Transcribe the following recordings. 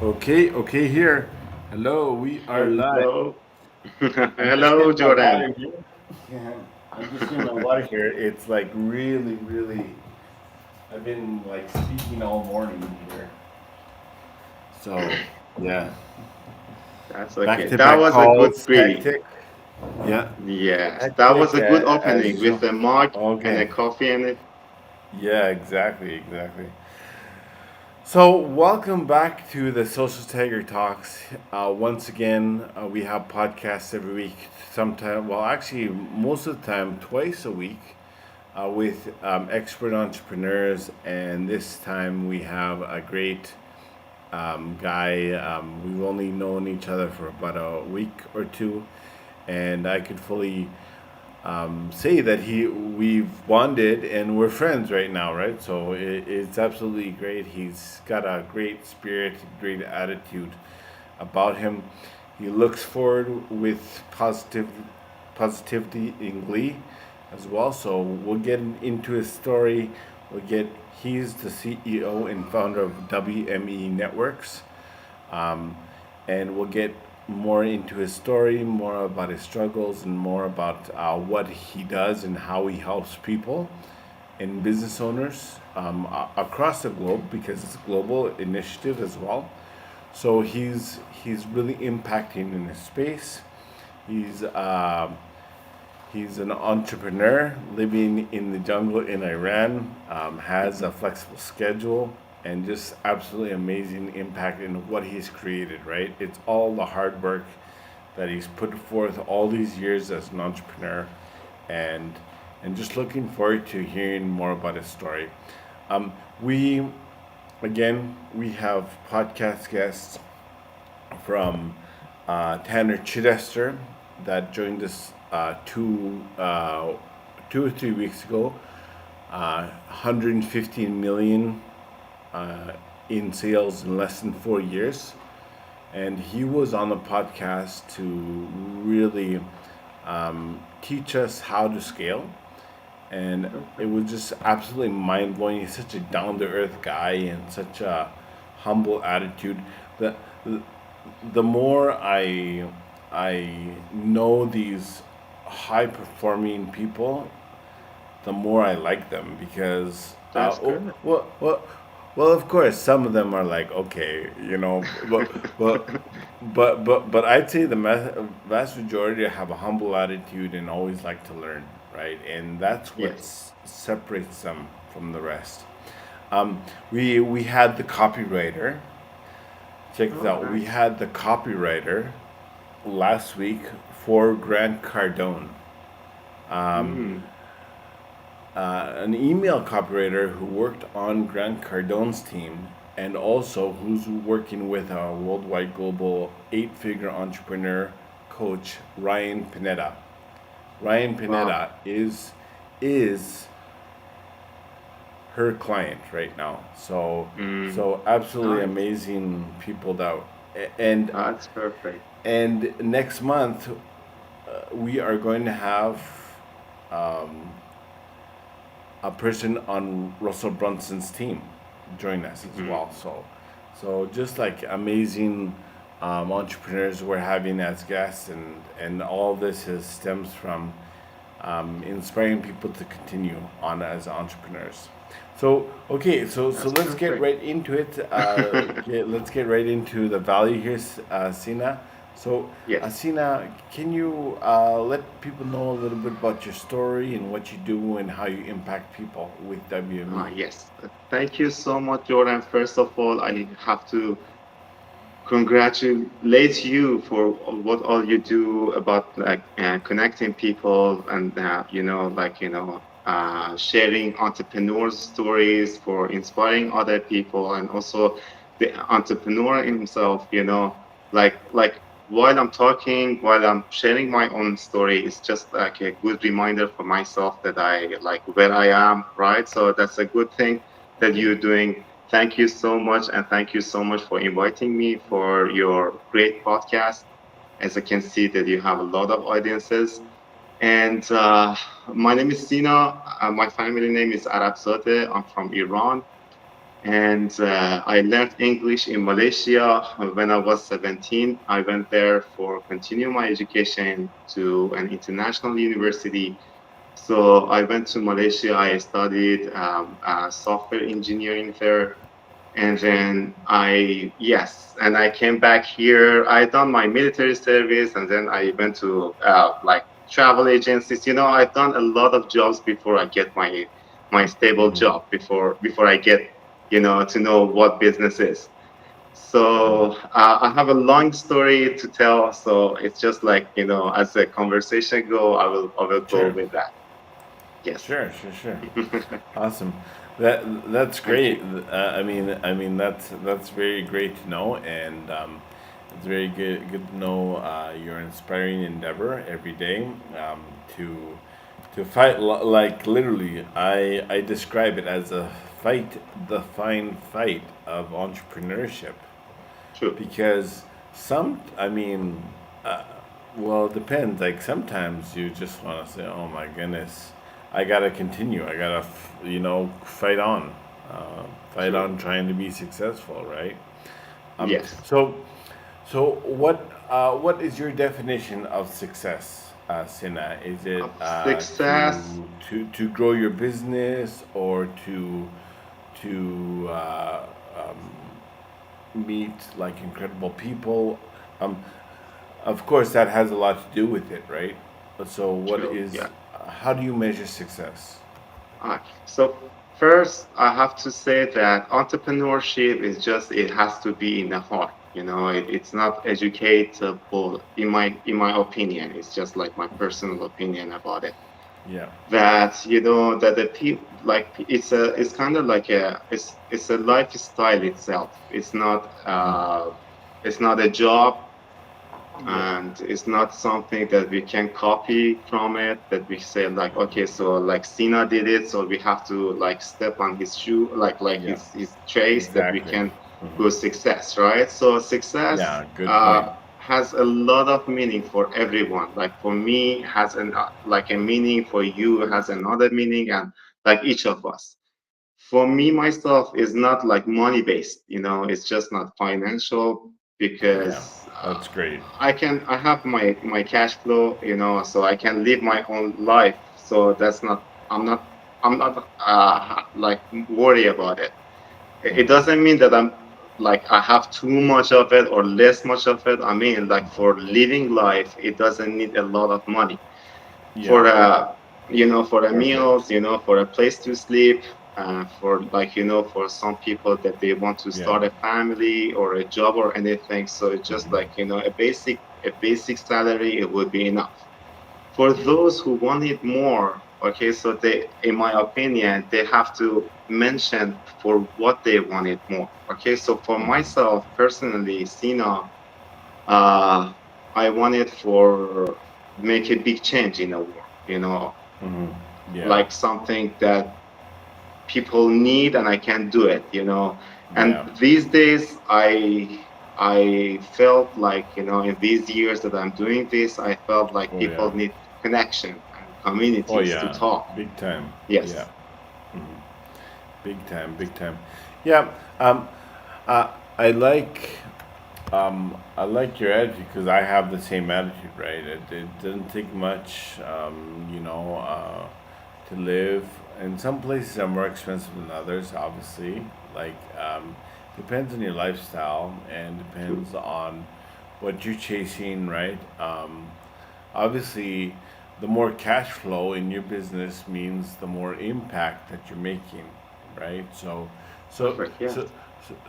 Okay, okay, here. Hello, we are live. Hello. I'm just Hello, getting my Jordan. water here. Yeah, I'm just getting my water here. It's like really, really. I've been like speaking all morning here. So, yeah, That's back okay. to That back was a good calls, greeting. hectic. Yeah, Yes, that was hectic a good as opening usual. with a mug and Okay. a coffee in it. Yeah, exactly, exactly. So, welcome back to the Social Tiger Talks. Once again, we have podcasts every week. Sometime, well, actually, most of the time, twice a week, with expert entrepreneurs. And this time, we have a great guy. We've only known each other for about a week or two, and I could fully say that we've bonded and we're friends right now, right? So it's absolutely great. He's got a great spirit, great attitude about him. He looks forward with positivity and glee as well. So we'll get into his story. We'll get He's the CEO and founder of WME Networks, um, and we'll get more into his story, more about his struggles, and more about what he does and how he helps people and business owners across the globe because it's a global initiative as well. So he's really impacting in his space. He's He's an entrepreneur living in the jungle in Iran, has a flexible schedule, and just absolutely amazing impact in what he's created, right? It's all the hard work that he's put forth all these years as an entrepreneur, and and just looking forward to hearing more about his story. Um, we we have podcast guests from Tanner Chidester that joined us 2 or 3 weeks ago. 115 million uh, in sales in less than 4 years, and he was on the podcast to really teach us how to scale. And it was just absolutely mind blowing. He's such a down to earth guy and such a humble attitude. The, the the more I know these high performing people, the more I like them because That's good. of course some of them are like okay, but but I'd say the vast majority have a humble attitude and always like to learn, right? And that's what Yes. separates them from the rest. We had the copywriter. Check this Oh, out. We nice. had the copywriter last week for Grant Cardone, Mm, an email copywriter who worked on Grant Cardone's team and also who's working with a worldwide global eight-figure entrepreneur coach, Ryan Pineda. Ryan wow. Pineda is her client right now. So absolutely Nice. amazing people that and That's perfect. and next month we are going to have a person on Russell Brunson's team join us as Mm, well. So just like amazing entrepreneurs we're having as guests, and all this stems from inspiring people to continue on as entrepreneurs. So okay, so that's let's get perfect. right into it. Let's get right into the value here, Sina. So, Yes. Sina, can you let people know a little bit about your story and what you do and how you impact people with WME? Yes. Thank you so much, Jordan. First of all, I have to congratulate you for what all you do about like connecting people and sharing entrepreneurs stories for inspiring other people, and also the entrepreneur himself, like while I'm talking, while I'm sharing my own story, it's just like a good reminder for myself that I like where I am, right? So that's a good thing that you're doing. Thank you so much. And thank you so much for inviting me for your great podcast. As I can see that you have a lot of audiences. And my name is Sina. My family name is Arabzadeh. I'm from Iran. And I learned English in Malaysia when I was 17. I went there for continue my education to an international university. So I went to Malaysia. I studied software engineering there, and then and I came back here. I done my military service, and then I went to like travel agencies. I've done a lot of jobs before I get my stable job, before I get to know what business is. So I have a long story to tell. So it's just like, as the conversation go, I will go Sure. with that. Yes. Sure, sure, sure. Awesome. That's Thank great. you. That's very great to know, and it's very good to know your inspiring endeavor every day to fight like literally. I describe it as a fight, the fine fight of entrepreneurship, True. because uh, well, it depends. Like sometimes you just want to say, "Oh my goodness, I gotta continue. I gotta, fight on, fight True. on, trying to be successful, right?" Um, Yes. so, what is your definition of success, Sina? Is it Of success. to grow your business or to meet like incredible people? Um, of course, that has a lot to do with it, right? So, True. Yeah. how do you measure success? So first, I have to say that entrepreneurship is just it has to be in the heart. It's not educatable in my opinion. It's just like my personal opinion about it. Yeah. That that the people like it's kind of like it's a lifestyle itself. It's not a job, Yeah. and it's not something that we can copy from it, that we say like, okay, so like Sina did it, so we have to like step on his shoe, like Yeah. his trace, that we Exactly. can go success, right? So success Yeah. Good point. has a lot of meaning for everyone. Like for me has like a meaning, for you has another meaning, and like each of us. For me myself is not like money based, it's just not financial, Yeah. because That's great. I have my cash flow, so I can live my own life. So that's not I'm not like worry about it. It doesn't mean that I'm like I have too much of it or less much of it. I mean, like for living life, it doesn't need a lot of money Yeah. for for a Perfect. meals, for a place to sleep, for like for some people that they want to Yeah. start a family or a job or anything. So it's just like a basic salary, it would be enough. For those who want it more, okay, so they, in my opinion, they have to mention for what they want it more. Okay, so for myself personally, Sina, uh, I wanted for make a big change in the world, Yeah. like something that people need and I can do it, Yeah. And these days, I felt like, in these years that I'm doing this, I felt like Oh people yeah. need connection and Oh communities to yeah. talk. Big time. Yeah. Yes, Big time. Big time. Yeah. Um. Uh, I like. I like your attitude because I have the same attitude, right? It doesn't take much, to live. And some places are more expensive than others, obviously. Like, depends on your lifestyle and true. depends on what you're chasing, right? Obviously, the more cash flow in your business means the more impact that you're making, right? So, Perfect. so, Yes.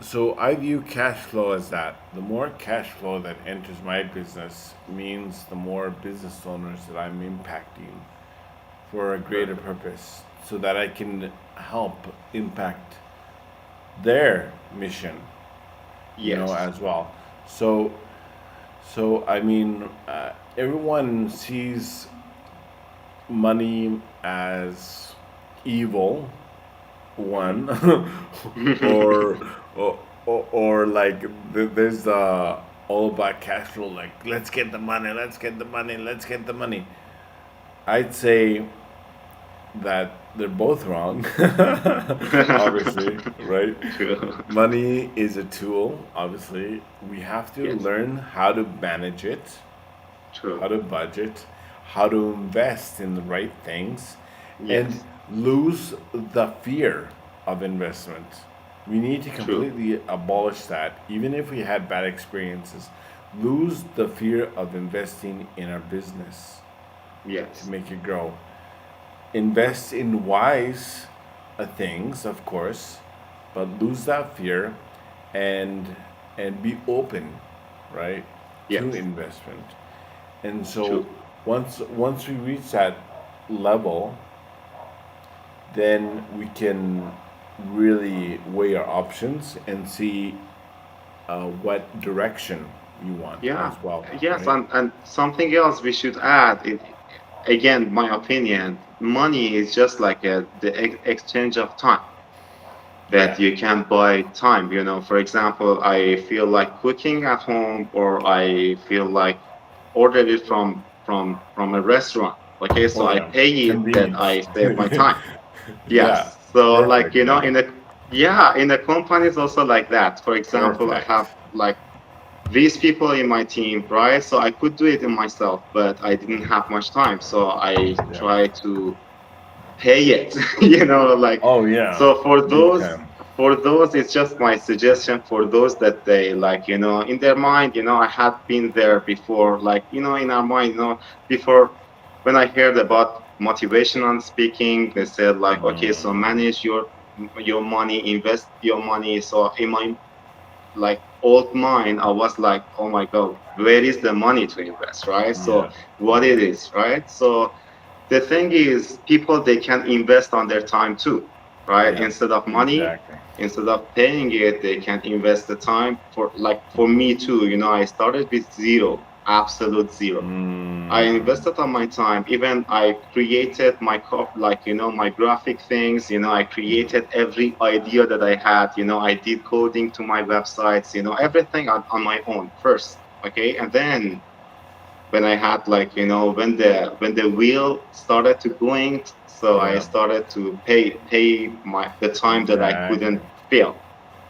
so I view cash flow as that. The more cash flow that enters my business means the more business owners that I'm impacting for a greater Perfect. purpose, so that I can help impact their mission, Yes. as well. So, I mean, everyone sees money as evil, one, or, or like there's the all about cash flow, like let's get the money, let's get the money, let's get the money. I'd say that they're both wrong, obviously, right? True. Money is a tool, obviously. We have to Yes. learn how to manage it, how True. to budget, how to invest in the right things, and Yes. lose the fear of investment. We need to True. completely abolish that, even if we had bad experiences. Lose the fear of investing in our business to Yes. make it grow. Invest in wise things, of course, but lose that fear and be open, right, to Yes. investment. And so True. once we reach that level, then we can really weigh our options and see what direction we want Yeah. as well, Yes. right? And something else we should add. Again, my opinion. Money is just like the exchange of time. Yeah. That you can buy time. For example, I feel like cooking at home, or I feel like order it from a restaurant. Okay, so Oh I yeah. pay it that Convenience. I save my time. Yeah. Yes. So like, Perfect. Yeah. in the companies also like that. For example, I Perfect. have like these people in my team, right? So I could do it in myself, but I didn't have much time. So I Yeah. try to pay it. Like, Oh yeah. so Big time. for those it's just my suggestion, for those that they like, in their mind, I had been there before, like, in our mind, before, when I heard about motivational speaking, they said like, okay, so manage your money, invest your money. So in my like old mind, I was like, oh my god, where is the money to invest, right? So Yeah. what Yeah. it is, right? So the thing is, people, they can invest on their time too, right? Yeah. Instead of money, Exactly. instead of paying it, they can invest the time. For me too, I started with zero, absolute zero. I Mm, invested on my time. Even I created my like, my graphic things. I created every idea that I had. I did coding to my websites. Everything on my own first. Okay, and then when I had like, when the wheel started to going, so I yeah. started to pay the time that I Exactly. couldn't fill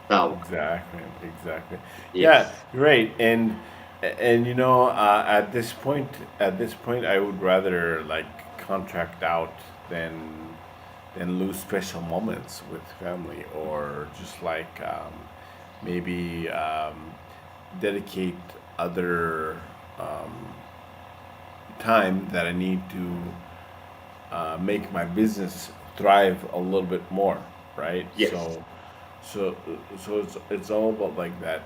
that one. Exactly. Exactly. Yeah. Yes. Right. And at this point, I would rather like contract out than lose special moments with family, or just like maybe dedicate other time that I need to make my business thrive a little bit more, right? Yes. So, so it's all about like that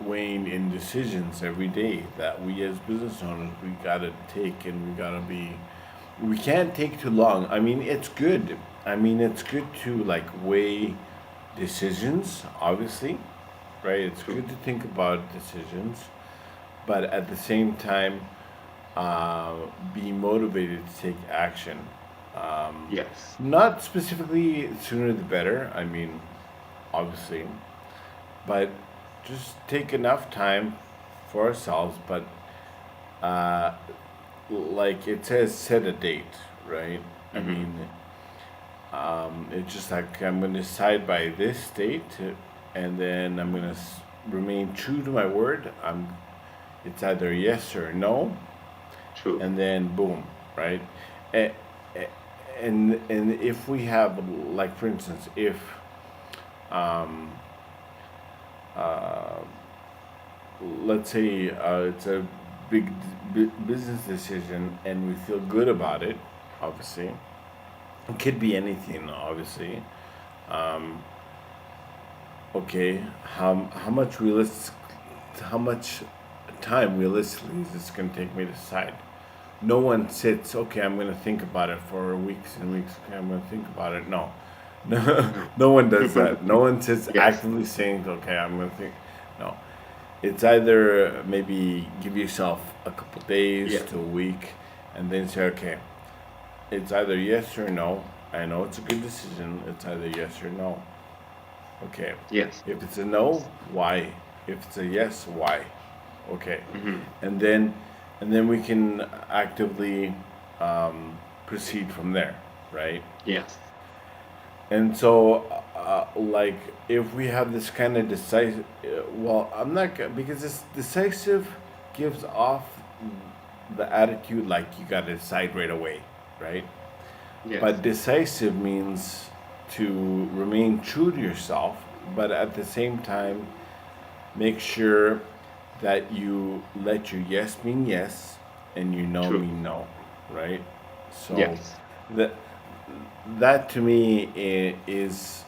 weighing in decisions every day that we as business owners we gotta take, and we gotta be. We can't take too long. I mean, it's good. I mean, it's good to like weigh decisions, obviously, right? It's True. good to think about decisions, but at the same time, uh, be motivated to take action. Yes. Not specifically sooner the better, I mean, obviously, but just take enough time for ourselves, but uh, like it says, set a date, right? I Mm-hmm. mean, it's just like I'm going to decide by this date, and then I'm going to remain true to my word. It's either yes or no, True. and then boom, right? A- a- and if we have, like, for instance, if let's say it's a big business decision and we feel good about it, obviously. It could be anything, obviously. Um, okay, how much how much time realistically is this going to take me to decide? No one sits, okay, I'm going to think about it for weeks and weeks. Okay, I'm going to think about it. No. No, No. no one does that. No one sits Yes. actively saying, okay, I'm going to think. No. It's either maybe give yourself a couple days Yes. to a week and then say, okay, it's either yes or no. I know it's a good decision. It's either yes or no. Okay. Yes. If it's a no, why? If it's a yes, why? Okay. Hmm. And then we can actively proceed from there, right? Yes. And so, like, if we have this kind of decisive, well, I'm not because this decisive gives off the attitude like you got to decide right away, right? Yes. But decisive means to remain true to yourself, but at the same time, make sure that you let your yes mean yes and your no True. mean no, right? So Yes. that that to me is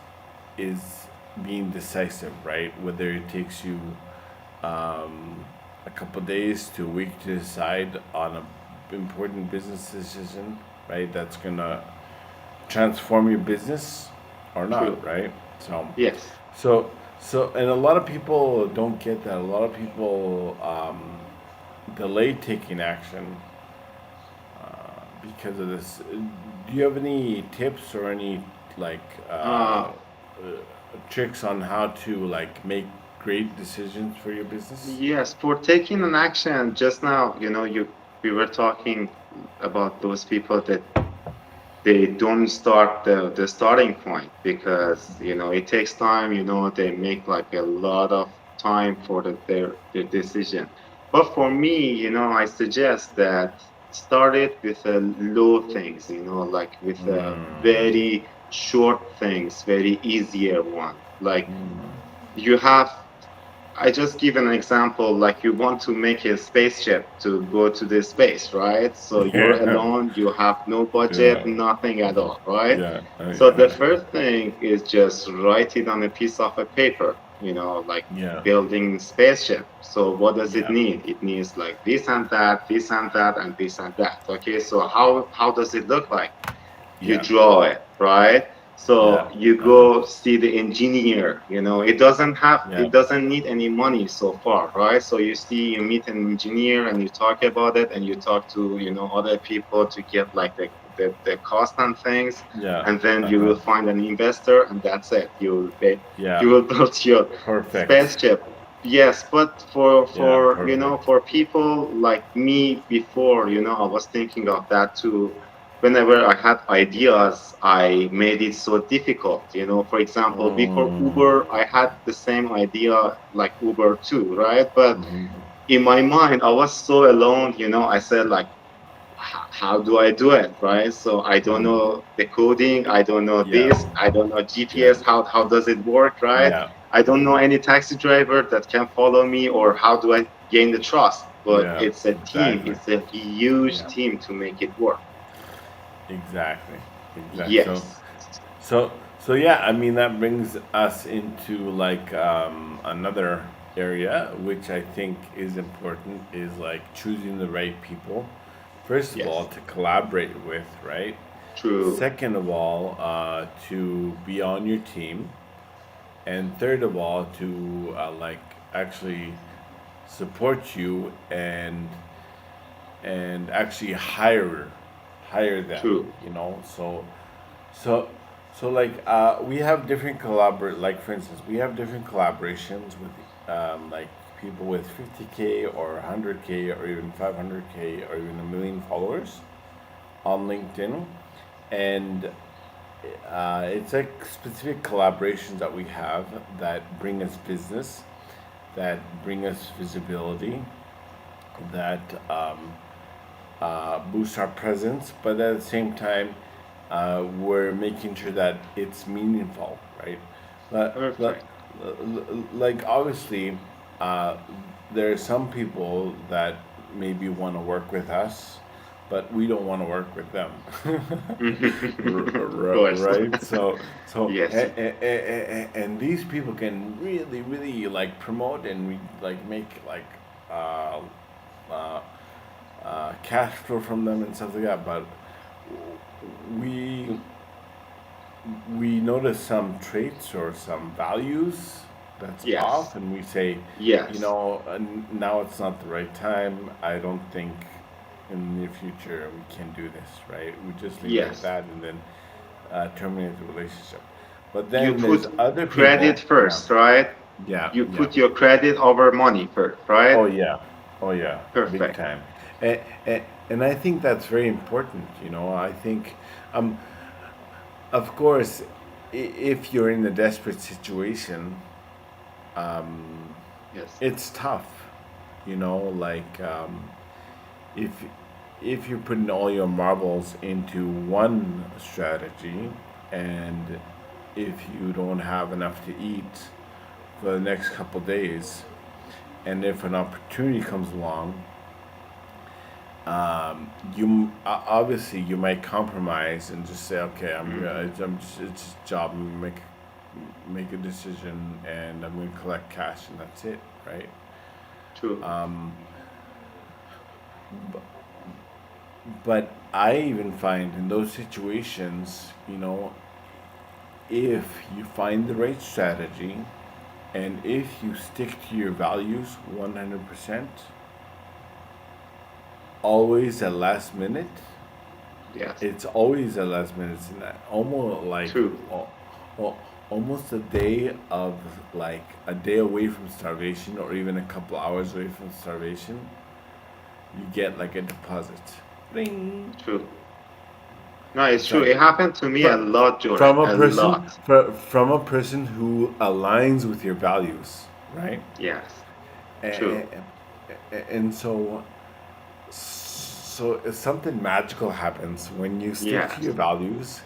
being decisive, right? Whether it takes you a couple days to a week to decide on a important business decision, right? That's gonna transform your business or not, True. right? So, Yes. and a lot of people don't get that. A lot of people delay taking action because of this. Do you have any tips or any like Uh, tricks on how to like make great decisions for your business? yes. For taking an action, just now, you we were talking about those people that they don't start the starting point because it takes time. They make like a lot of time for their decision. But for me, I suggest that start it with a low things, like with a very short things, very easier one. Like you have I just give an example, like you want to make a spaceship to go to the space, right? So you're Yeah, alone, you have no budget, yeah, nothing at all, right? yeah, So the yeah, first thing is just write it on a piece of a paper, like yeah, building spaceship. So what does it yeah, need? It needs like this and that, this and that, and this and that. Okay, so how does it look like? You yeah, draw it, right? yeah, So you uh-huh, go see the engineer, it yeah, doesn't need any money so far, right? So you meet an engineer and you talk about it and you talk to, other people to get like the cost and things. yeah, And then you uh-huh, will find an investor and that's it. You yeah, will build your perfect, spaceship. Yes, but for yeah, for you know perfect, for people like me before, I was thinking of that too. Whenever I had ideas, I made it so difficult. For example, before Uber, I had the same idea like Uber too, right? But in my mind, I was so alone. I said like, how do I do it, right? So I don't know the coding, I don't know yeah, this, I don't know yeah, GPS, how does it work, right? yeah, I don't know any taxi driver that can follow me, or how do I gain the trust? But yeah, it's a team, exactly, it's a huge yeah, team to make it work. exactly, exactly. Yes, So yeah, I mean that brings us into like another area which I think is important is like choosing the right people. First of all, yes, to collaborate with, right? true, Second of all, to be on your team, and third of all, to like actually support you and actually hire them. true. You know, so like we have different like for instance we have different collaborations with like people with 50K or 100K or even 500K or even a million followers on LinkedIn, and it's like specific collaborations that we have that bring us business, that bring us visibility, that boost our presence, but at the same time, we're making sure that it's meaningful, right? But, Perfect. like obviously, uh, there are some people that maybe want to work with us, but we don't want to work with them. Of course. Right? So, Yes. and these people can really, really like promote and like make like uh, uh, cash flow from them and stuff like that. But we we notice some traits or some values that's Yes. off, and we say, Yes. now it's not the right time. I don't think in the near future we can do this, right? We just leave it at Yes. that and then terminate the relationship. But You then there's put other credit people, yeah, first, right? yeah, You yeah. put your credit over money first, right? Oh yeah, oh yeah, big Perfect. time. And, and I think that's very important. I think, um, of course, if you're in a desperate situation, Yes. it's tough. Like if you're putting all your marbles into one strategy, and if you don't have enough to eat for the next couple days, and if an opportunity comes along, you obviously you might compromise and just say, okay, Hmm. it's just a job. I'm gonna make a decision, and I'm gonna collect cash, and that's it, right? True. But I even find in those situations, if you find the right strategy, and if you stick to your values 100%, always at last minute, Yes. it's always at last minute. It's not, almost like True. almost a day of like a day away from starvation, or even a couple hours away from starvation, you get like a deposit. Ring. True. No, it's It's true. like It happened to me a fr- lot, Jordan. from a A person lot. from a person who aligns with your values, right? Yes. And, True. and so something magical happens when you stick to your Yes. values,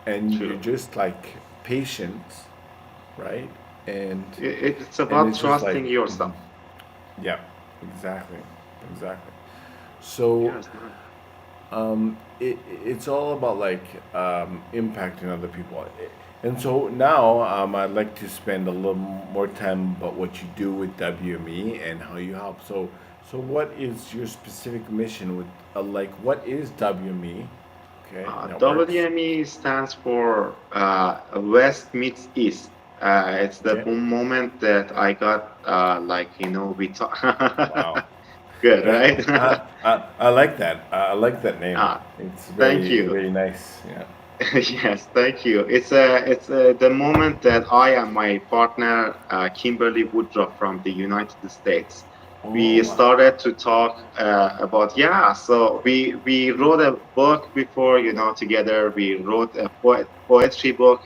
and you're True. just like patient, right? And It's and about it's just like, trusting yourself. yeah, exactly, exactly. So Yes, man. it's all about like impacting other people. And so now I'd like to spend a little more time about what you do with WME and how you help. So what is your specific mission with like what is WME? Okay, networks. WME stands for West meets East. It's the Okay. moment that I got, we talk. Wow. Good, right? I like that. I like that name. Ah, It's thank very you. very nice. Yeah. Yes, thank you. It's the moment that I and my partner, Kimberly Woodruff from the United States, Oh we wow. started to talk about, yeah. So we wrote a book before, together. We wrote a poetry book,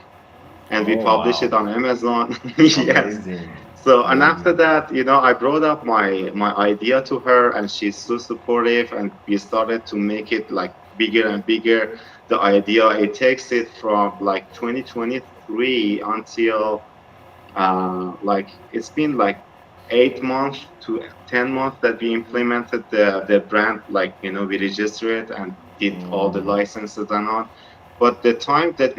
and we Oh publish it wow. on Amazon. Yes. Amazing. So, and after Amazing. that, I brought up my idea to her, and she's so supportive, and we started to make it like bigger and bigger. The idea, it takes it from like 2023 until like it's been like 8 months to 10 months that we implemented the brand. Like, we registered it and did all the Mm, licenses and on. But the time that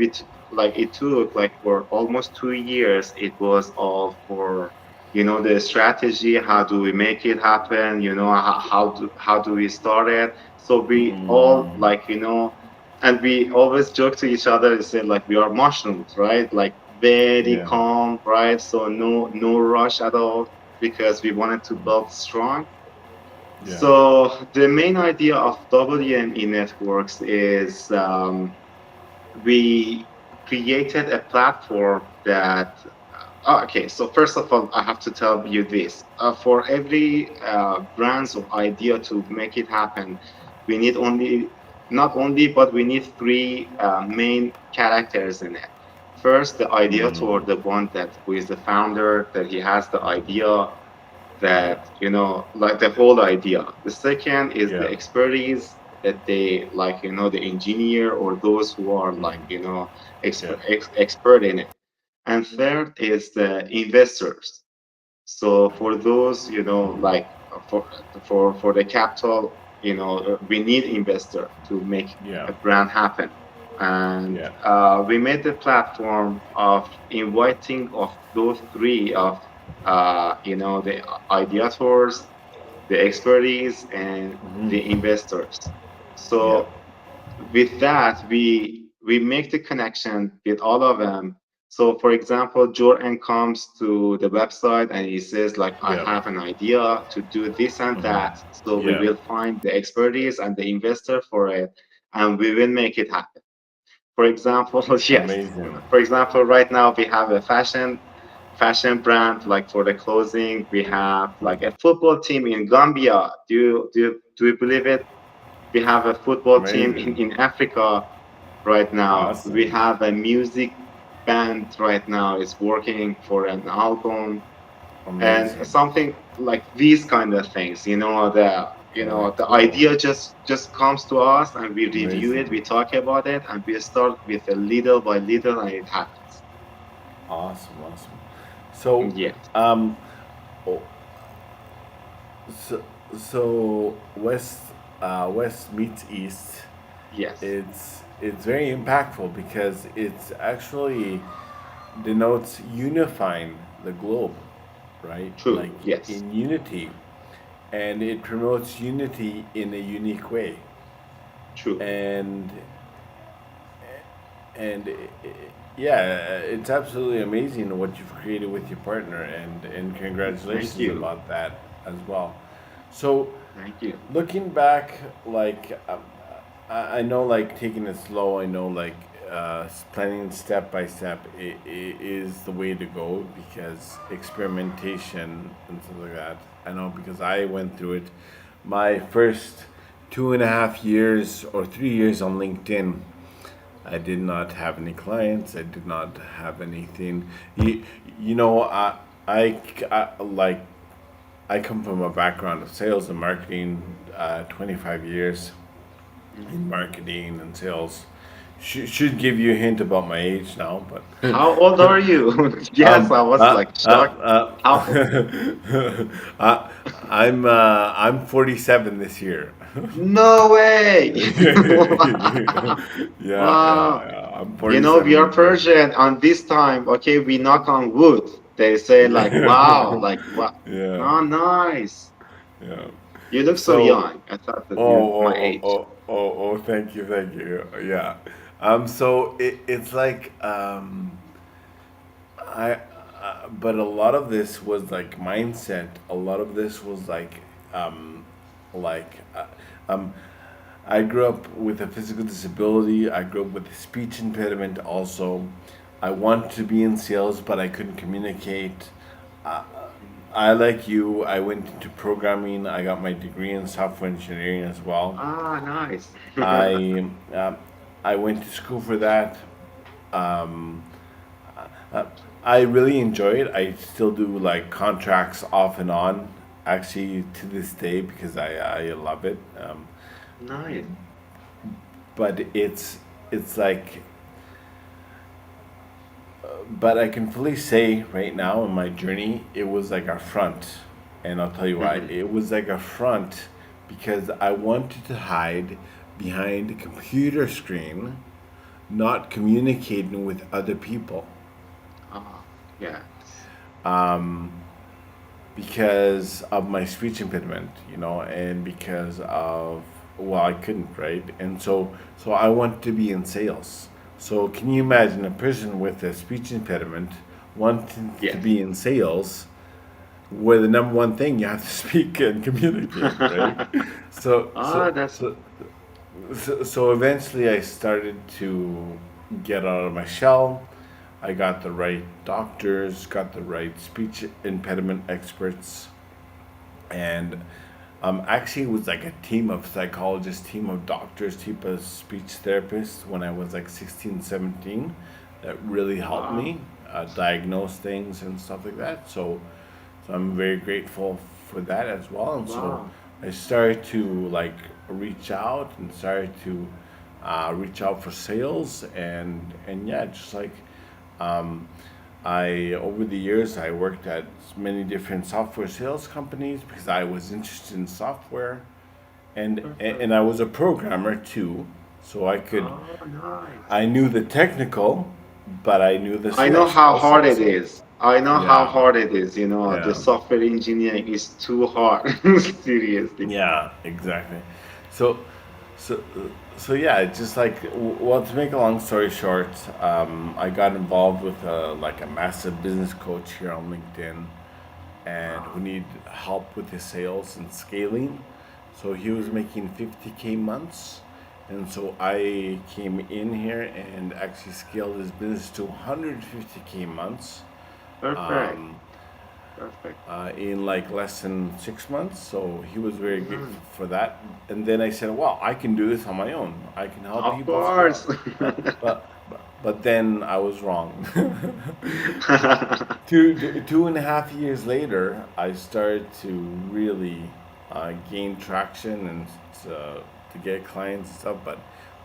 like it took like for almost 2 years, it was all for the strategy. How do we make it happen? How do we start it? So we all mm, like and we always joke to each other and say like we are mushrooms, right? Like very yeah. calm, right? So no rush at all because we wanted to build strong. Yeah. So the main idea of WME Networks is we created a platform that okay, so first of all, I have to tell you this. For every brands or idea to make it happen, we need not only, but we need three main characters in it. First, the idea toward Mm, the one that who is the founder, that he has the idea, yeah. that like the whole idea. The second is the Yeah. expertise, that they like the engineer or those who are like Mm, yeah. expert in it. And third is the investors. So for those, like for for the capital, we need investor to make Yeah. a brand happen. And Yeah. we made the platform of inviting of those three of the ideators, the expertise, and Hmm. the investors. Yeah. So with that, we make the connection with all of them. So for example, Jordan comes to the website and he says like, I Yeah. have an idea to do this and Hmm. that. So we Yeah. will find the expertise and the investor for it, and we will make it happen. For example, yes, Amazing. for example, right now we have a fashion brand. Like for the clothing, we have like a football team in Gambia. Do you believe it? We have a football team Amazing. in Africa right now. We Awesome. have a music band right now is working for an album, and Amazing. something like these kind of things. The Cool. idea just comes to us, and we review it, Amazing. we talk about it, and we start with a little by little, and it happens. Awesome. Awesome. So, Yes, um, oh, so, so West meets East. yes, It's very impactful because it's actually denotes unifying the globe, right? true, Like yes, in unity, and it promotes unity in a unique way. true. And and yeah, it's absolutely amazing what you've created with your partner, and Thank congratulations you, about that as well. So, thank you. looking back, like I know, like taking it slow. I know, like planning step by step is the way to go because experimentation and stuff like that. I know because I went through it. My first 2.5 years or 3 years on LinkedIn, I did not have any clients. I did not have anything. You know, I like I come from a background of sales and marketing, 25 years in Mhm. marketing and sales. Should give you a hint about my age now, but How old are you? Yes, um, I was uh, like uh, shocked. How? uh, I'm 47 this year. No way! Yeah, yeah, Wow. yeah. I'm We 47 are this year. Persian on this time. Okay, we knock on wood. They say like, wow, like what? Yeah, Oh, nice. yeah. You look so So, young. I thought that oh, you're my oh, age. oh, oh, oh, thank you, thank you. Yeah. So it's like, I, but a lot of this was like mindset. A lot of this was like, um, I grew up with a physical disability. I grew up with a speech impediment also. I wanted to be in sales, but I couldn't communicate. I, like you, I went into programming. I got my degree in software engineering as well. Ah, nice. I um, I went to school for that. Um, uh, I really enjoy it. I still do like contracts off and on, actually to this day because I love it. Nice. But it's like, but I can fully say right now in my journey, it was like a front, and I'll tell you why. Mhm. It was like a front because I wanted to hide behind a computer screen, not communicating with other people. Ah, yes. Because of my speech impediment, and because of, well, I couldn't, right? And so I want to be in sales. So can you imagine a person with a speech impediment wanting to Yes. be in sales, where the number one thing you have to speak and communicate, right? So Ah, so that's so so eventually I started to get out of my shell. I got the right doctors, got the right speech impediment experts, and actually it was like a team of psychologists, team of doctors, team of speech therapists when I was like 16, 17 that really helped wow. me diagnose things and stuff like that. So I'm very grateful for that as well. And so Wow. I started to like reach out and started to reach out for sales, and yeah, just like I over the years I worked at many different software sales companies because I was interested in software, and Perfect. I was a programmer too, so Oh, nice. I knew the technical, but I knew the I know sales how hard also. it So is. I know how yeah, hard it is. The yeah, software engineering is too hard. Seriously. yeah, exactly. So so so yeah, it's just like well, to make a long story short, I got involved with like a massive business coach here on LinkedIn, and who Wow. need help with his sales and scaling. So he was Mhm. making 50K months. And so I came in here and actually scaled his business to 150K months Perfect. Perfect. in like less than 6 months. So he was very Mhm. grateful for that. And then I said, well, I can do this on my own. I can help Of people scale. course. But then I was wrong. 2.5 years later, I started to really gain traction and to get clients and stuff. But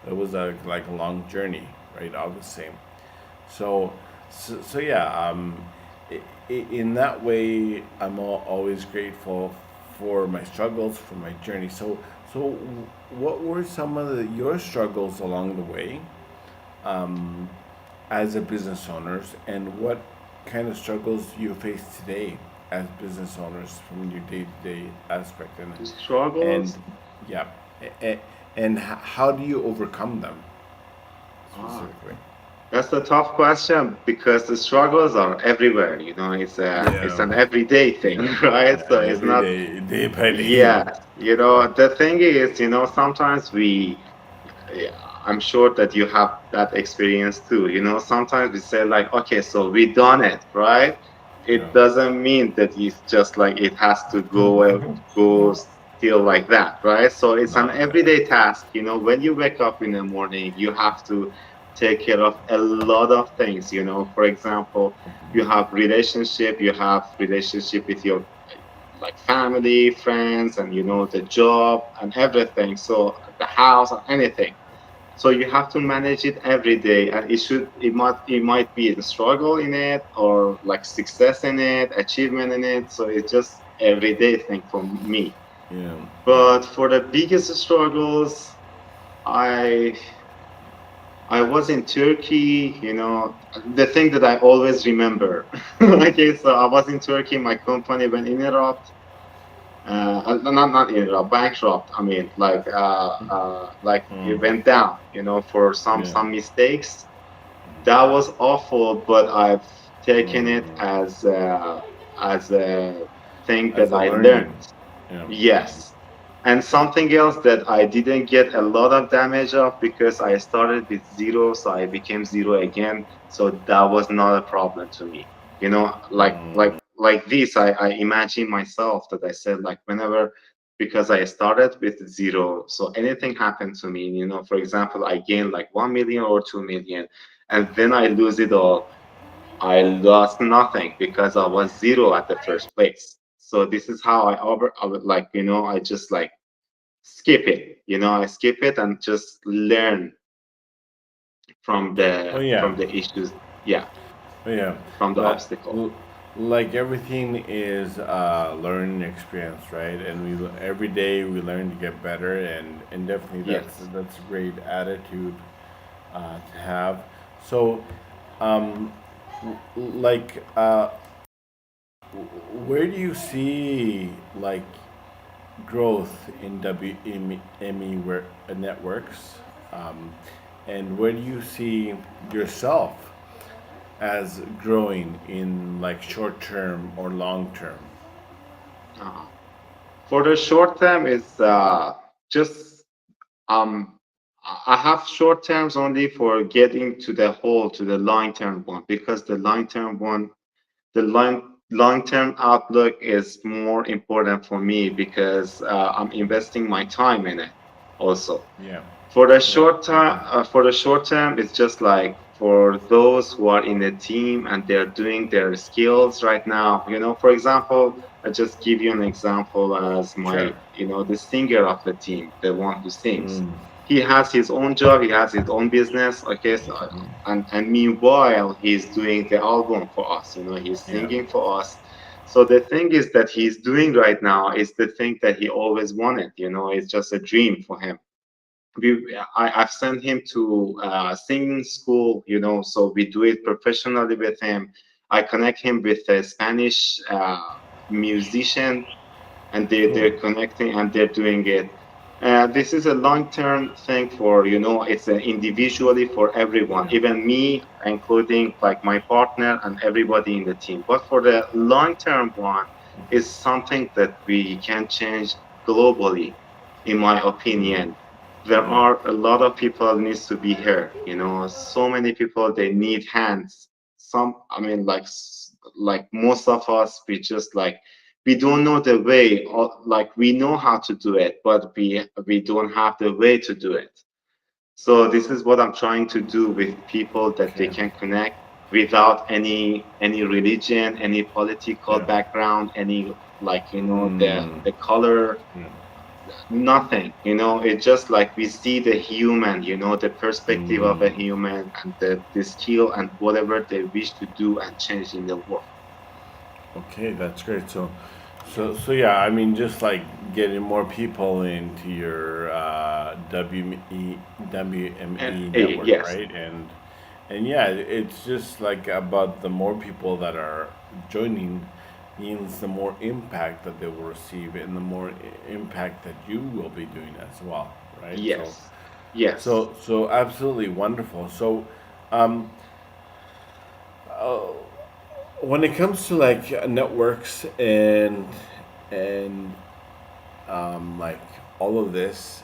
it was like a long journey, right? Obviously. So, so yeah. In that way, I'm always grateful for my struggles, for my journey. So, what were some of your struggles along the way? As a business owners, and what kind of struggles you face today as business owners from your day-to-day aspect, The and struggles. yeah, a- and how do you overcome them Ah, specifically? that's a tough question because the struggles are everywhere. It's Yeah, an everyday thing, right? So yeah, it's every not. day, day by day. Yes, Yeah, the thing is, sometimes yeah, I'm sure that you have that experience too. Sometimes we say like, okay, so we done it, right? yeah, It doesn't mean that it's just like it has to go still like that, right? So it's an no, yeah, everyday task. When you wake up in the morning, you have to take care of a lot of things. For example, you have relationship with your like family, friends, and the job and everything. So the house and anything. So you have to manage it every day, and it might be a struggle in it or like success in it, achievement in it. So it's just everyday thing for me. yeah, yeah. But for the biggest struggles, I I was in Turkey, the thing that I always remember. Okay, so I was in Turkey, my company went in Europe, not interrupt, bankrupt. I mean, like it went down, for some Yeah. some mistakes. That was awful, but I've taken it as a thing As that a I learned. learning. Yeah. Yes. And something else that I didn't get a lot of damage of because I started with zero, so I became zero again. So that was not a problem to me. Like this, I imagine myself that I said like whenever because I started with zero, so anything happened to me, for example, I gained like 1 million or 2 million, and then I lose it all. I lost nothing because I was zero at the first place. So this is how I would like, I just like skip it. I skip it and just learn from Oh the yeah. from the issues. Yeah, Oh yeah. from the But obstacle. like everything is a learning experience, right? And every day we learn to get better, and definitely Yes. that's a great attitude to have. So, um, like, where do you see like growth in WME networks, um, and where do you see yourself as growing in like short term or long term? Uh, for the short term, it's just um I have short terms only for getting to the whole to the long term one because the long term outlook is more important for me because I'm investing my time in it also. Yeah, yeah, okay. For the short term, it's just like for those who are in the team and they're doing their skills right now. For example, I just give you an example as Sure. the singer of the team, the one who sings. he has his own job, he has his own business. Okay, so and meanwhile he's doing the album for us. He's Yeah. singing for us. So the thing is that he's doing right now is the thing that he always wanted. It's just a dream for him. I've sent him to singing school, so we do it professionally with him. I connect him with a Spanish musician, and Cool. they're connecting and they're doing it. This is a long-term thing for, it's individually for everyone, Yeah. even me, including like my partner and everybody in the team. But for the long-term one, is something that we can change globally, in my opinion. There Yeah. are a lot of people needs to be here, so many people, they need hands. I mean, like most of us, we don't know the way, or like we know how to do it, but we don't have the way to do it. So this is what I'm trying to do with people, that they Okay. can connect without any religion, any political Yeah. background, any, like, Mm. the color, Yeah. nothing. It's just like we see the human, the perspective of a Mm. human, and the skill and whatever they wish to do and change in the world. Okay, that's great. So yeah, I mean, just like getting more people into your And WME network, yes. right? And yeah, it's just like about the more people that are joining means the more impact that they will receive and the more impact that you will be doing as well, right? So Yes. Yes. so absolutely wonderful. So um, when it comes to like networks and like all of this,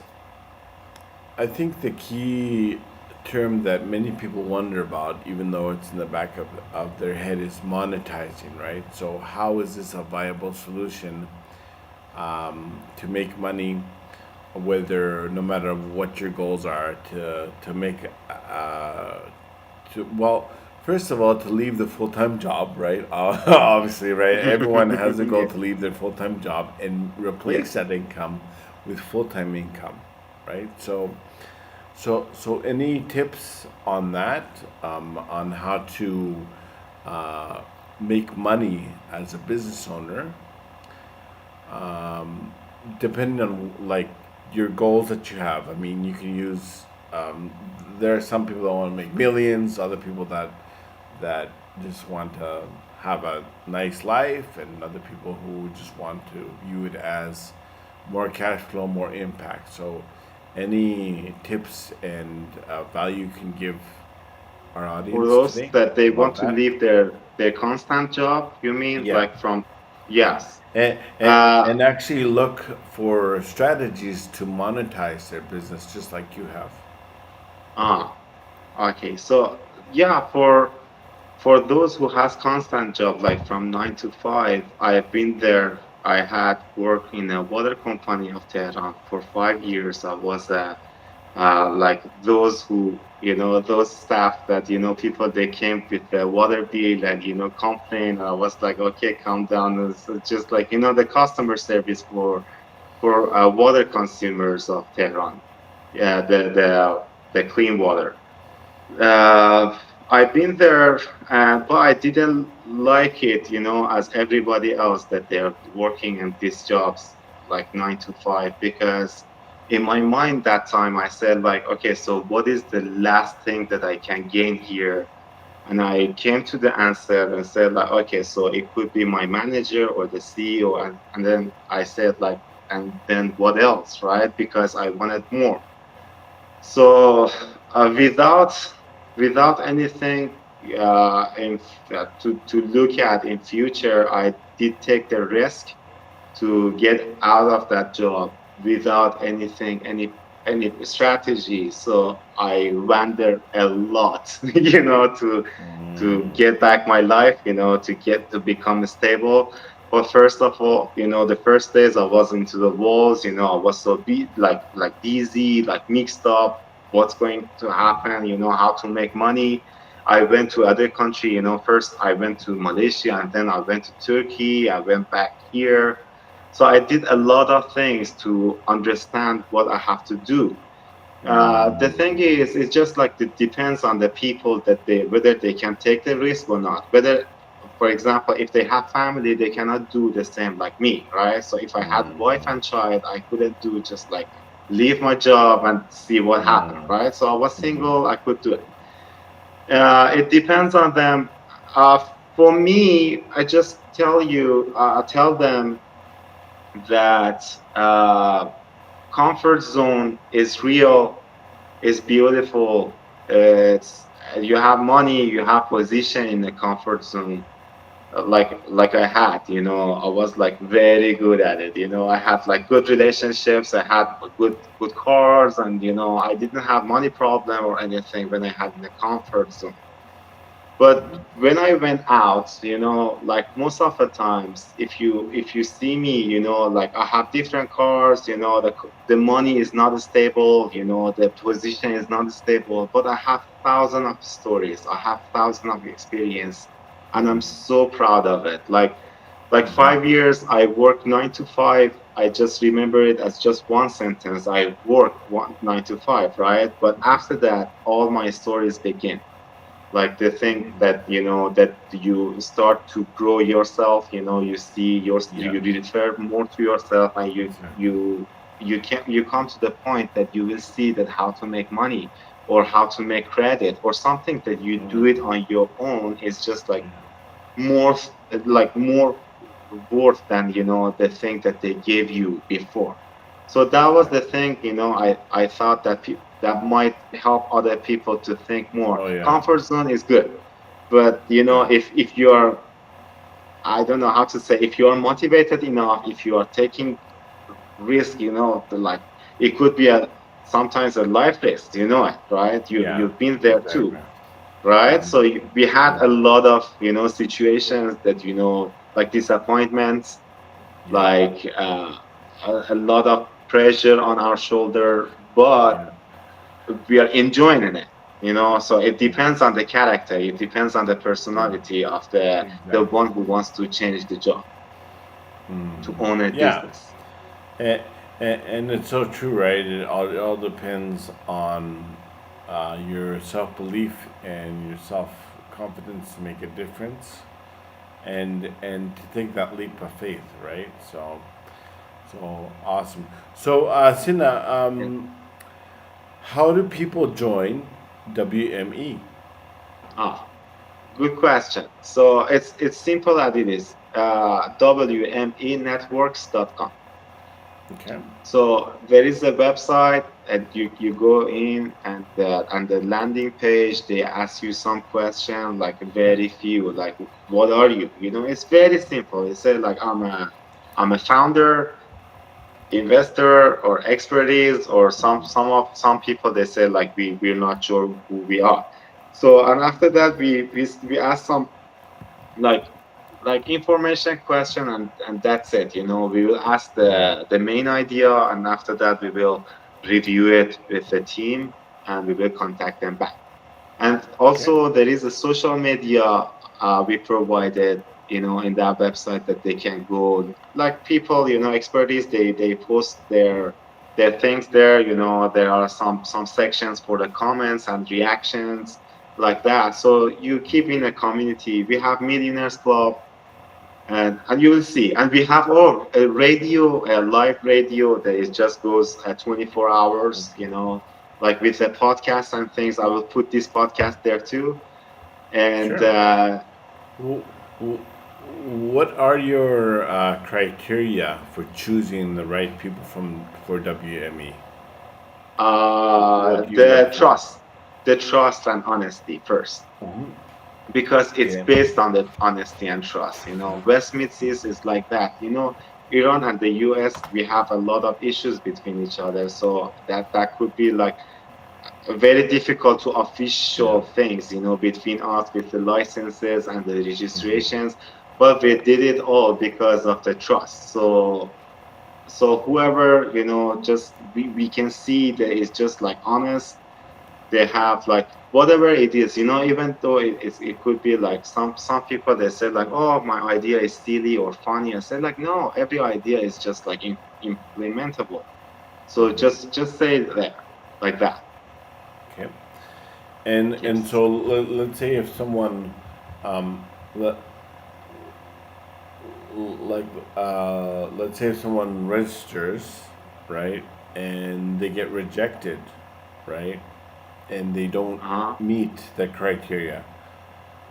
I think the key term that many people wonder about, even though it's in the back of their head, is monetizing, right? So how is this a viable solution to make money, whether no matter what your goals are, to make uh, to well, first of all, to leave the full time job, right? Obviously, right? Everyone has a goal Yeah. to leave their full time job and replace Yes. that income with full time income, right? So any tips on that, on how to uh, make money as a business owner, depending on like your goals that you have. I mean, you can use. Um, there are some people that want to make millions, other people that just want to have a nice life, and other people who just want to view it as more cash flow, more impact. So, any tips and value you can give our For audience those today that they want about to that? leave their constant job, you mean, Yeah, like from, yes. and, and Uh, and actually look for strategies to monetize their business, just like you have. ah, okay. So yeah, for those who has constant job, like from 9 to 5, I have been there. I had worked in a water company of Tehran for 5 years. I was like those who, those staff that, people, they came with the water bill and, complain. I was like, okay, calm down. It's just like, the customer service for water consumers of Tehran. Yeah, the clean water. uh, I've been there, but I didn't like it, as everybody else, that they're working in these jobs like 9 to 5. Because in my mind that time, I said, like, okay, so what is the last thing that I can gain here? And I came to the answer and said, like, okay, so it could be my manager or the CEO. And then I said, like, and then what else, right? Because I wanted more. So without anything to look at in future, I did take the risk to get out of that job without anything, any strategy. So I wandered a lot, to get back my life, to get to become stable. But first of all, the first days I was into the walls, I was so like dizzy, like mixed up. What's going to happen? How to make money. I went to other country. First I went to Malaysia, and then I went to Turkey. I went back here. So I did a lot of things to understand what I have to do. The thing is, it's just like it depends on the people that they whether they can take the risk or not. Whether, for example, if they have family, they cannot do the same like me, right? So if I had wife and child, I couldn't do just like leave my job and see what happened, right? So I was single, I could do it. It depends on them. Uh, for me, I just tell them that comfort zone is real, is beautiful. It's you have money, you have position in the comfort zone. Like I had, I was like very good at it. I had like good relationships, I had good cars, and I didn't have money problem or anything when I had in the comfort zone. But when I went out, like most of the times, if you see me, like I have different cars, the money is not stable, the position is not stable, but I have thousands of stories, I have thousands of experience, and I'm so proud of it. Like 5 years, I worked 9 to 5. I just remember it as just one sentence. I work 9 to 5, right? But after that, all my stories begin, like the thing that you start to grow yourself, you see Yeah. you refer more to yourself, and you Exactly. you you can you come to the point that you will see that how to make money or how to make credit or something that you do it on your own is just more more worth than the thing that they gave you before. So that was the thing, I thought that that might help other people to think more. Oh yeah. Comfort zone is good, but Yeah. if you are, I don't know how to say, if you are motivated enough, if you are taking risk, it could be a sometimes a life risk, it, right? Yeah. You've been there Exactly. too, right? Um, So we had yeah. a lot of situations that like disappointments, Yeah. like a lot of pressure on our shoulder, but Yeah. we are enjoying it. So it depends on the character, it depends on the Yeah. personality of the Exactly. one who wants to change the job, to own a Yeah. business. And, and it's so true, right? It all depends on your self belief and your self confidence to make a difference, and to take that leap of faith, right? So awesome. So Sina, Yeah. how do people join WME? Ah, good question. So it's simple as it is. WMEnetworks.com. Okay. So there is a website, and you go in, and the landing page, they ask you some question, like Okay. very few, like what are you? It's very simple. It says like I'm a founder, investor, or expertise, or some people they say like we're not sure who we are. So, and after that we ask some like information question, and that's it. We will ask the main idea, and after that we will review it with the team, and we will contact them back. And Okay. also there is a social media we provided, in that website, that they can go, like people, expertise, they post their things there. There are some sections for the comments and reactions, like that. So you keep in a community. We have millionaires club, and you will see. And we have a radio, a live radio that is just goes 24 hours, like with the podcast and things. I will put this podcast there too. And Sure. W- w- what are your criteria for choosing the right people for WME? What do you look the for? trust and honesty first, because it's Okay. based on the honesty and trust. Westmead is like that. Iran and the US, we have a lot of issues between each other, so that could be like very difficult to Yeah. official things, between us, with the licenses and the registrations. But we did it all because of the trust. So whoever, just we can see that it's just like honest. They have like whatever it is, even though it could be like some people, they say like, oh, my idea is silly or funny. I said like, no, every idea is just like implementable. So just say it there. like that. Okay. And Yes. so let's say if someone, um, let, like let's say if someone registers, right, and they get rejected, right, and they don't Uh-huh. meet the criteria,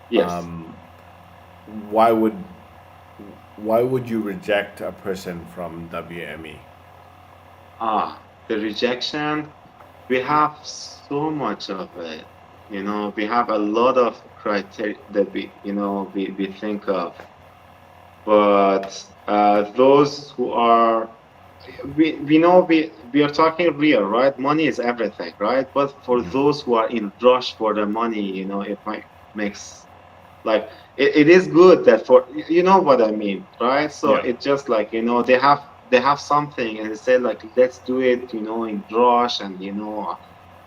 Yes. why would why would you reject a person from WME? The rejection, we have so much of it. We have a lot of criteria that we think of. But those who are, we know we are talking real, right? Money is everything, right? But for those who are in rush for the money, it might makes like it is good that for you know what I mean, right? So Yeah, it's just like they have something and they say like let's do it, in rush and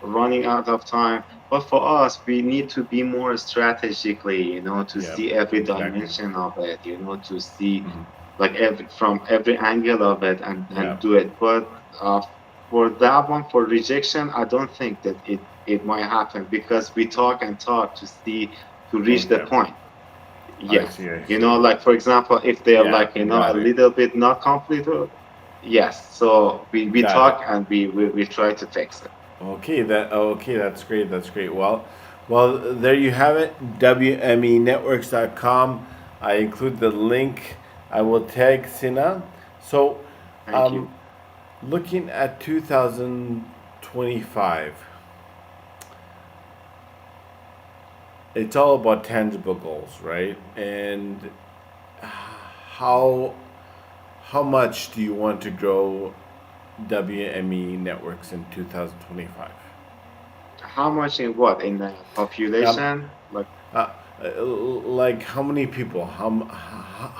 running out of time. But for us, we need to be more strategically, to yeah, see every exactly. dimension of it, to see like from every angle of it and Yeah, do it. But for that one, for rejection, I don't think that it might happen because we talk and talk to reach the okay. point. I Yes. see, I see. Like for example, if they're Yeah, like, a got it. little bit not completed, yes. So we Got it. talk and we try to fix it. Okay, that's great. That's great. Well, there you have it. WMEnetworks.com. I include the link. I will tag Sina. So, Thank you. um, looking at 2025, it's all about tangible goals, right? And how how much do you want to grow WME networks in 2025? How much in what? In the Um, population? Like Uh, like how many people? How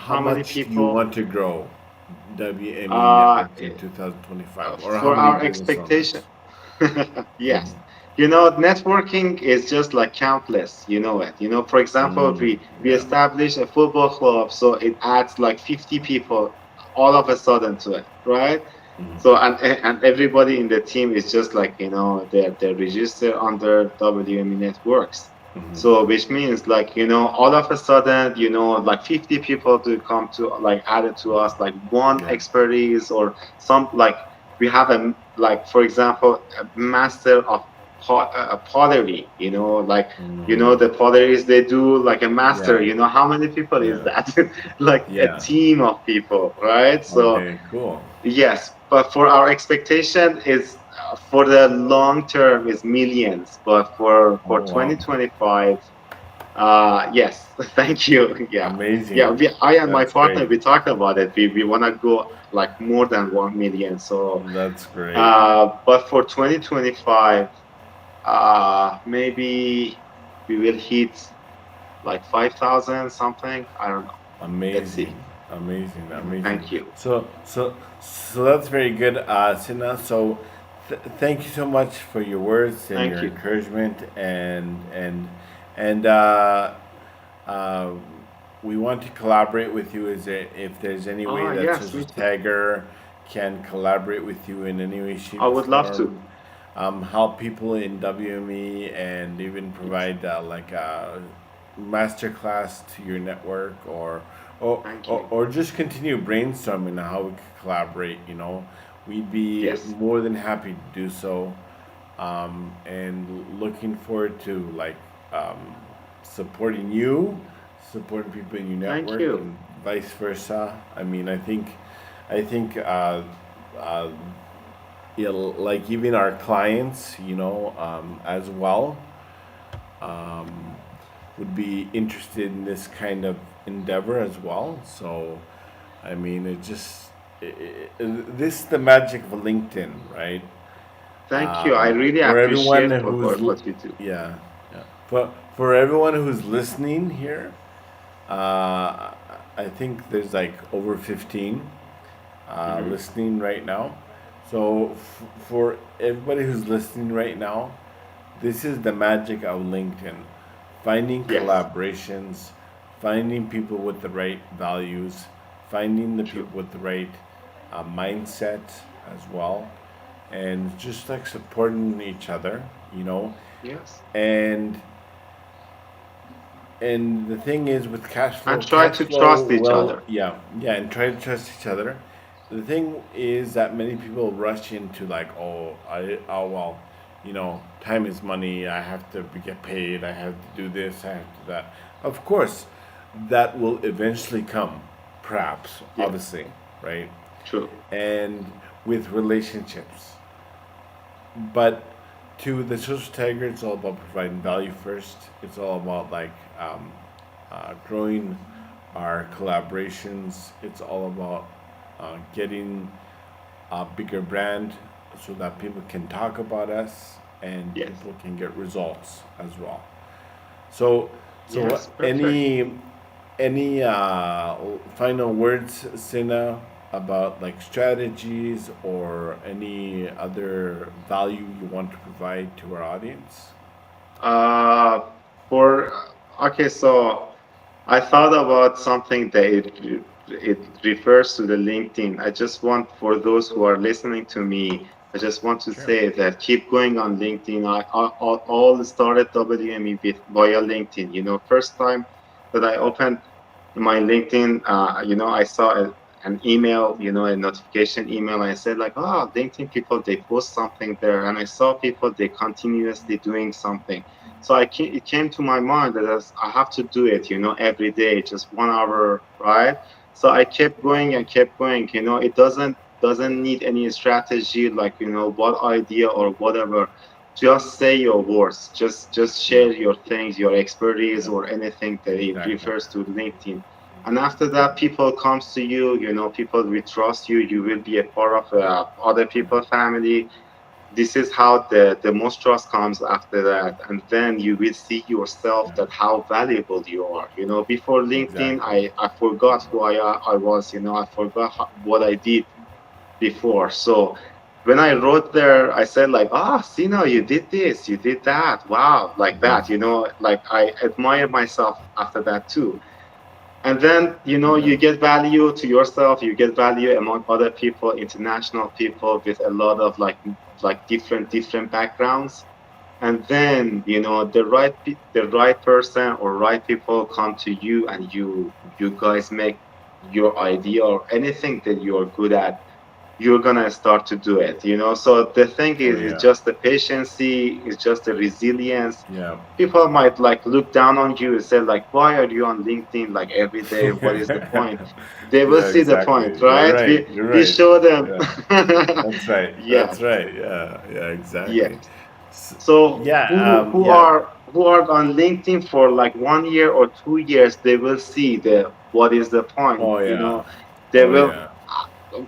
how many much do you people? want to grow WME Uh, networks in 2025, or how for many our business expectation. owners? Yes. Networking is just like countless, you know it. For example, we Yeah. establish a football club, so it adds like 50 people all of a sudden to it, right? So and everybody in the team is just like, they're registered under WME networks. So which means like, all of a sudden, like 50 people to come to like added to us, like one Yeah. expertise or some like we have like for example a master of pottery, like the potteries they do like a master, Yeah. how many people is Yeah. that? Like a Yeah. team of people, right? So Okay. Cool. yes, but for our expectation is for the long term is millions, but for Oh wow. 2025, yes, thank you. Yeah, yeah. Amazing. I and my That's partner great. we talked about it. We want to go like more than 1 million. So, That's great. but for 2025, maybe we will hit like 5,000 something. I don't know. Let's Amazing, see. amazing. Thank you. So that's very good, Sina. So thank you so much for your words and Thank your you. encouragement, and uh, we want to collaborate with you. Is there, if there's any way that Yes, such me as too. Tagger can collaborate with you in any way, I shape, or would love to. form, help people in WME, and even Yes. provide like a masterclass to your network, Thank you. or just continue brainstorming on how we could collaborate. We'd be Yes. more than happy to do so, and looking forward to like um, supporting you, supporting people in your Thank network, you. and vice versa. I mean, I think uh, yeah, like even our clients, as well, would be interested in this kind of endeavor as well. So, I mean, this is the magic of LinkedIn, right? Thank you. I really For everyone appreciate for who's, what you do. yeah, yeah. For everyone who's listening here, uh, I think there's like over 15 Hmm. listening right now. So for everybody who's listening right now, this is the magic of LinkedIn. Finding Yes. collaborations, finding people with the right values, finding the True. people with the right mindset as well. and just like supporting each other, you know. Yes. And the thing is with And try cash to flow, trust each well, other. yeah, yeah, and try to trust each other. The thing is that many people rush into like, oh, oh well, time is money. I have to get paid. I have to do this. I have to do that. Of course, that will eventually come, perhaps, Yeah, obviously, right? true. And with relationships, but to the social tagger, it's all about providing value first. It's all about like growing our collaborations. It's all about getting a bigger brand so that people can talk about us and Yes. people can get results as well. So, so Yes, perfect. any final words, Sina, about like strategies or any other value you want to provide to our audience? Uh, for okay, so I thought about something that it refers to the LinkedIn. I just want for those who are listening to me, I just want to Sure. say that keep going on LinkedIn. All started WME with via LinkedIn. First time that I opened my LinkedIn, I saw an email, a notification email. I said like, oh, LinkedIn people, they post something there, and I saw people they continuously doing something. So it came to my mind that I have to do it, every day, just 1 hour, right? So I kept going and kept going. It doesn't need any strategy, like what idea or whatever. Just say your words. Just Yeah. share your things, your expertise, Yeah. or anything that it Exactly. refers to LinkedIn. And after that, people comes to you. People will trust you. You will be a part of other people family. This is how the most trust comes after that, and then you will see yourself Yeah. that how valuable you are. Before LinkedIn, Exactly. I forgot who I was. I forgot what I did before. So when I wrote there, I said like, ah, Sina, you did this, you did that, wow, like Hmm. that. Like I admire myself after that too. And then Yeah. you get value to yourself, you get value among other people, international people with a lot of like different backgrounds. And then the right person or right people come to you, and you guys make your idea or anything that you are good at, you're gonna start to do it. So the thing Oh is, it's yeah. just the patience, it's just the resilience. Yeah. People might like look down on you and say like, why are you on LinkedIn like every day? What is the point? They will Yeah. see the point, Exactly. You're right? right. You're We right. show them. Yeah. That's right. Yeah, That's right. Yeah. Yeah. Exactly. yes. S So yeah. Yeah. who are on LinkedIn for like 1 year or 2 years, they will see the what is the point. Oh yeah. They Oh will yeah.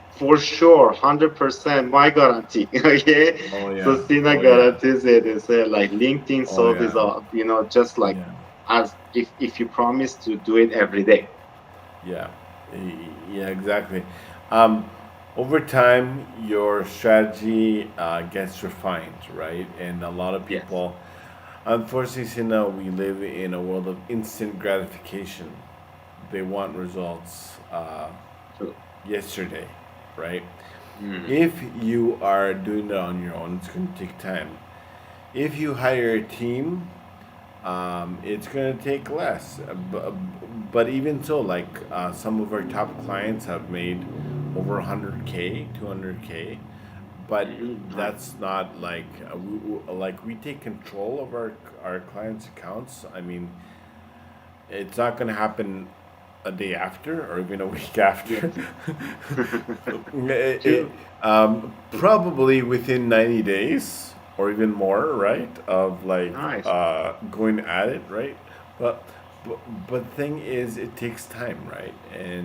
for sure, 100% my guarantee. Okay, Oh so yeah. Sina Oh yeah. guarantees it. Is like LinkedIn Oh solve is yeah. just like Yeah. as if you promise to do it every day. Yeah, yeah, exactly. Um, Over time, your strategy gets refined, right? And a lot of Yes, people, unfortunately, Sina, we live in a world of instant gratification. They want results true. yesterday, right? Mm, If you are doing it on your own, it's going to take time. If you hire a team, it's going to take less. But even so, like some of our top clients have made over 100K, 200K. But nice. that's not like like we take control of our clients' accounts. I mean, it's not going to happen a day after or even a week after. Yes, It- it- true. Probably within 90 days or even more, right? Of like Nice, going at it, right? But, but but the thing is, it takes time, right?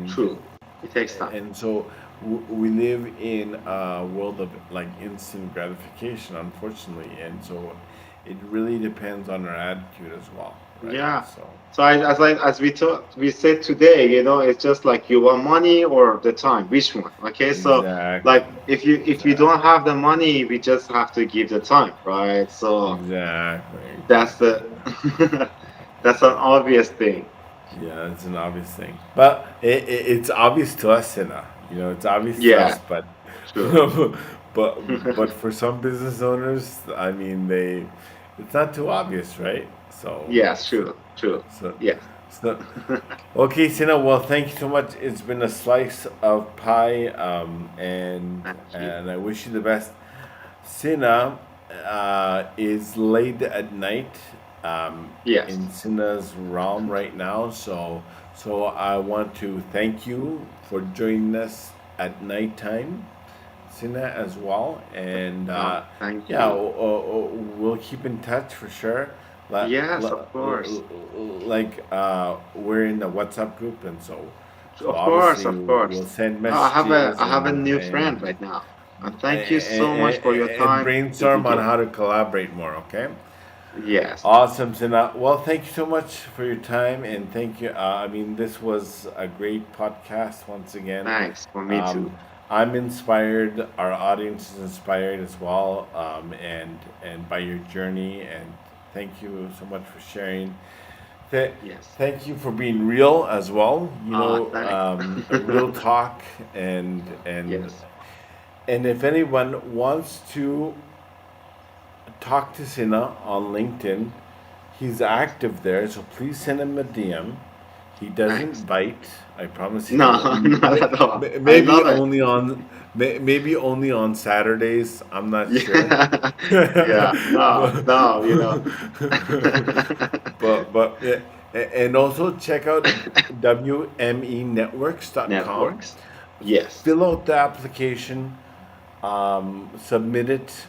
true. It takes time. And so we live in a world of like instant gratification, unfortunately, and so it really depends on our attitude as well, right? Yeah. So So as we said today, it's just like you want money or the time, which one? Okay. So exactly, like if you don't exactly, have the money, we just have to give the time, right? So exactly, that's exactly. the that's an obvious thing. Yeah, it's an obvious thing, but it's obvious to us, Sina. It's obvious to us, Yeah, but true. but for some business owners, I mean, it's not too obvious, right? Yes, So, true, true. so, Yes. so okay, Sina. Well, thank you so much. It's been a slice of pie, Thank you. and I wish you the best. Sina is late at night um, Yes, in Sina's realm right now, so I want to thank you for joining us at nighttime, Sina, as well. And thank yeah, you. we'll keep in touch for sure. Like, Yes, of course. we're in a WhatsApp group, and so Of course, obviously of course. we'll send No, messages I have a new friend and right now. Thank you so much for your and time. brainstorm on Yes. how to collaborate more. Okay. Yes. Awesome, Sina. Well, thank you so much for your time, and thank you. I mean, this was a great podcast once again. Thanks for me Um, too. I'm inspired. Our audience is inspired as well, and by your journey. And thank you so much for sharing. Th- Yes. Thank you for being real as well. Thanks. A real talk, Yes. and if anyone wants to talk to Sina on LinkedIn. He's active there, so please send him a DM. He Thanks. doesn't bite. I promise he No, doesn't. not at all. I Maybe love it. only on maybe only on Saturdays. I'm not sure. Yeah. Yeah. No, but, no, but and also check out wmenetworks.com. networks. Yes. Fill out the application, submit it.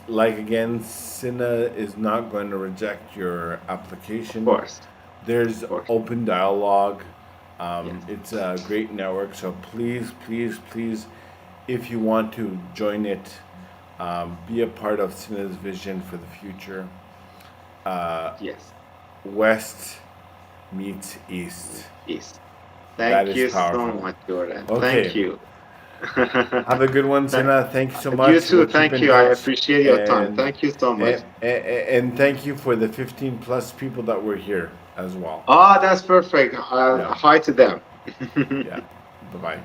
Like again, Sina is not going to reject your Of application. course. There's Of course. open dialogue. Yes. It's a great network, so please, if you want to join it, be a part of Sina's vision for the future. Uh, Yes. West meets East. Yes. That Thank is you so powerful. much, Jordan. Thank Okay, you. have a good one, Th- Sina. Thank you so You much. too. We'll keep Thank in you. I touch, appreciate your time. and Thank you so much. and thank you for the 15 plus people that were here as well. Oh, that's perfect. Yeah, Hi to them. yeah. Bye bye.